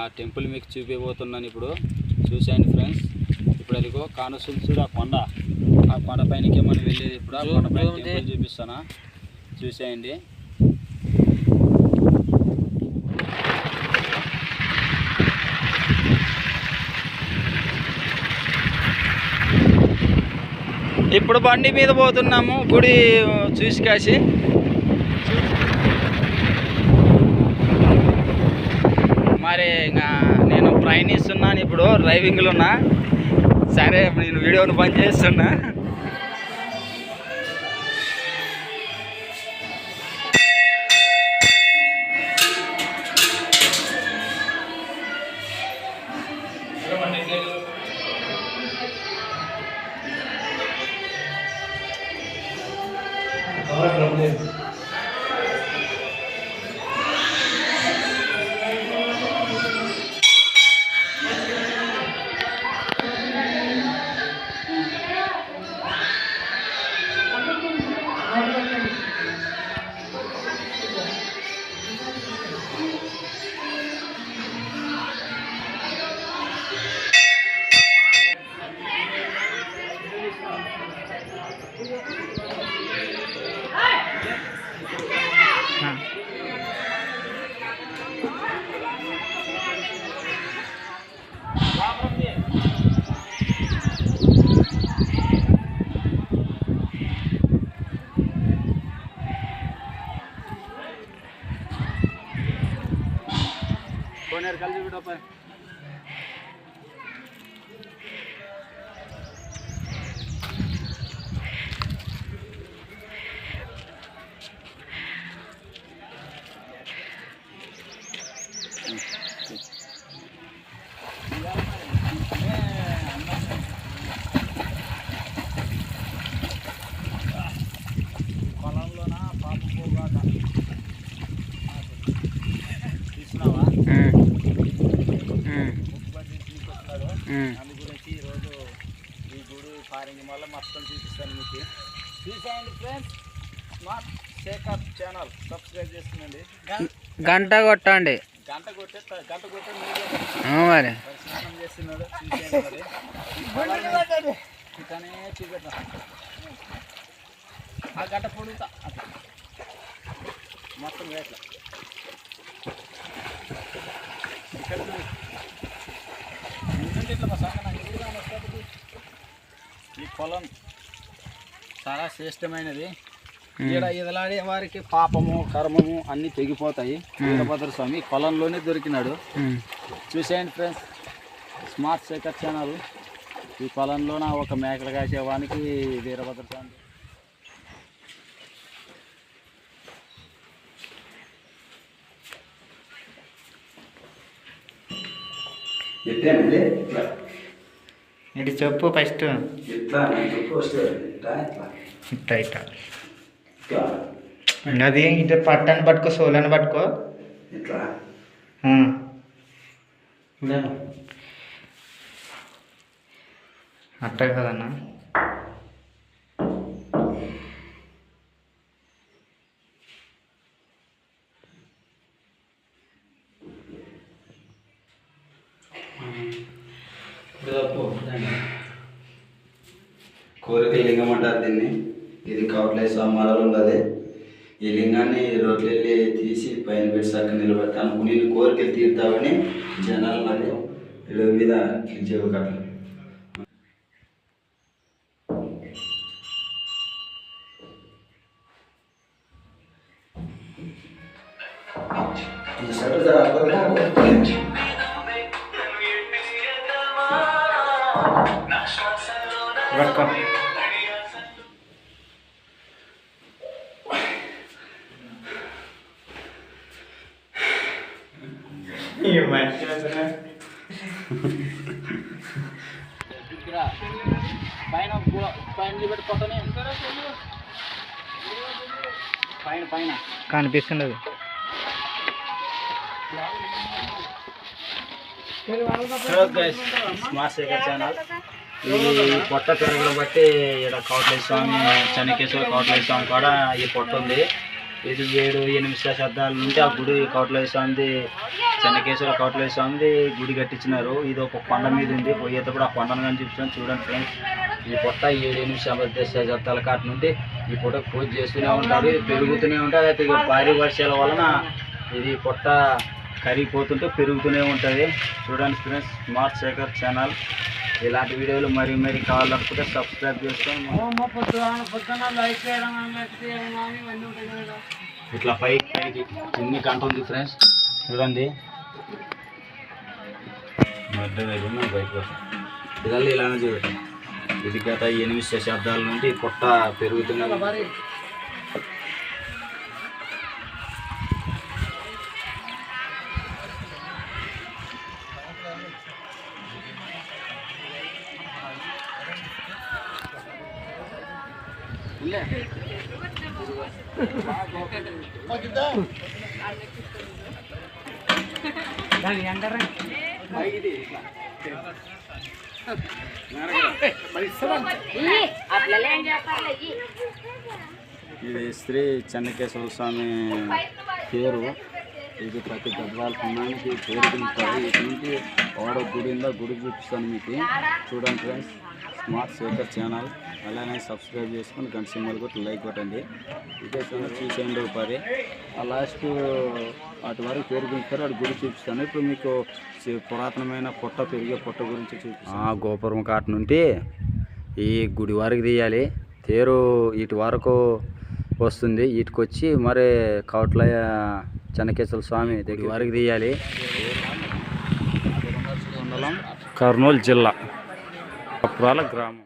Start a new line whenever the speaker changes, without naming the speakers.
ఆ టెంపుల్ మీకు చూపిపోతున్నాను ఇప్పుడు. చూసేయండి ఫ్రెండ్స్. ఇప్పుడు అదిగో కానొస్తుంది చూడు, ఆ కొండ పైనకి మనం వెళ్ళేది. ఇప్పుడు ఆ కొండ పైన టెంపుల్ చూపిస్తానా, చూసేయండి. ఇప్పుడు బండి మీద పోతున్నాము గుడి చూసి కాసి. మరి ఇంకా నేను ప్రయాణిస్తున్నాను ఇప్పుడు, డ్రైవింగ్లో ఉన్నా. సరే నేను వీడియోని బంద్ చేస్తున్నా. కలిసి విడప పొలంలోన పాప పోగాక తీసుకున్నావా? అందు గురించి ఈరోజు ఈ గుడి ఫారింగ్ వల్ల మొత్తం చూపిస్తాను మీకు. చూసేయండి friends. Smart Shekhar channel subscribe చేస్తుందండి.
గంట కొట్టండి.
గంట కొట్టే
మరి
స్నానం చేస్తున్నాడు. చూసేయండి. మరి ఇతనే చూపెట్టా ఆ గంట పొడుగుతా మొత్తం వేట్ల ఇక్కడ ఈ పొలం చాలా శ్రేష్టమైనది. ఇక్కడ ఎదలాడే వారికి పాపము కర్మము అన్నీ తెగిపోతాయి. వీరభద్ర స్వామి పొలంలోనే దొరికినాడు. చూసేయండి ఫ్రెండ్స్. Smart Shekhar channel. ఈ పొలంలోన ఒక మేకలు కాసేవానికి వీరభద్ర స్వామి.
ఇది చెప్పు ఫస్ట్. అది ఇట్లా పట్టని పట్టుకో, సోలని పట్టుకో. అట్ట కదన్నా.
కోరిక లింగం అంటారు దీన్ని. ఇది కౌట్లే సోమవారాలు ఉన్నది. ఈ లింగాన్ని రోడ్లు వెళ్ళి తీసి పైన పెట్టి చక్కగా నిలబెడతా అనుకుని కోరికలు తీరుతామని జనాలు మరి ఇళ్ళ మీద చెవుకట్లు.
పైన
కనిపిస్తున్నది.
Smart Shekhar channel. ఈ పొట్ట పెరుగును బట్టి ఇక్కడ కౌట్లేశ్వర స్వామి, చెన్నకేశ్వర కౌట్లేశ్వర స్వామి కూడా ఈ పొట్ట ఉంది. ఇది 7-8 శతాబ్దాల నుండి ఆ గుడి కోటలేశ్వర స్వామిది, చెన్నకేశ్వర కోటలేశ్వర స్వామిది గుడి కట్టించినారు. ఇది ఒక కొండ మీద ఉంది. పోయేటప్పుడు ఆ కొండను కానీ చూపిస్తాను చూడండి ఫ్రెండ్స్. ఈ పొట్ట 7-8 శతాబ్దాల కాటి నుండి ఈ పొట్ట పూజ చేస్తూనే ఉంటారు. ఇది పెరుగుతూనే ఉంటుంది. అయితే భారీ వర్షాల వలన ఇది పొట్ట కరిగిపోతుంటే పెరుగుతూనే ఉంటుంది. చూడండి ఫ్రెండ్స్, స్మార్ట్ శేఖర్ ఛానల్. ఇలాంటి వీడియోలు మరి కావాలనుకుంటే సబ్స్క్రైబ్ చేసుకోండి. ఇట్లా పైకి ఎన్ని గంట ఉంది ఫ్రెండ్స్ చూడండి. బయట ఇదల్లా ఇలానే చూడండి. ఇది గత 8 శతాబ్దాల నుండి పొట్ట పెరుగుతున్నది. ఇది శ్రీ చెన్నకేశ్వర స్వామి పేరు. ఇది ప్రతి గద్వాల పుణ్యానికి పేరు పిలుస్తారు. ఇటు నుంచి ఓడ గుడి ఉందా, గుడి చూపిస్తాను మీకు. చూడండి ఫ్రెండ్స్, స్మార్ట్ శేఖర్ ఛానల్. అలానే సబ్స్క్రైబ్ చేసుకొని గంట సింబల్ కొట్టి లైక్ కొట్టండి. ఇదే ఛానల్ చూసేయండి ఒకసారి. ఆ లాస్ట్ అటు వరకు పేరు పిలుస్తారు, అటు గుడి చూపిస్తాను. ఇప్పుడు మీకు పురాతనమైన పెరిగే పొట్ట గురించి చూపిస్తాను. గోపురం కాటు నుండి ఈ గుడి వరకు తీయాలి. తేరు ఇటు వరకు వస్తుంది. ఇటుకు వచ్చి మరి కౌట్లయ్య చెన్నకేశ్వర స్వామి దగ్గర వరకు తీయాలి. మండలం, కర్నూలు జిల్లా, కప్రాల గ్రామం.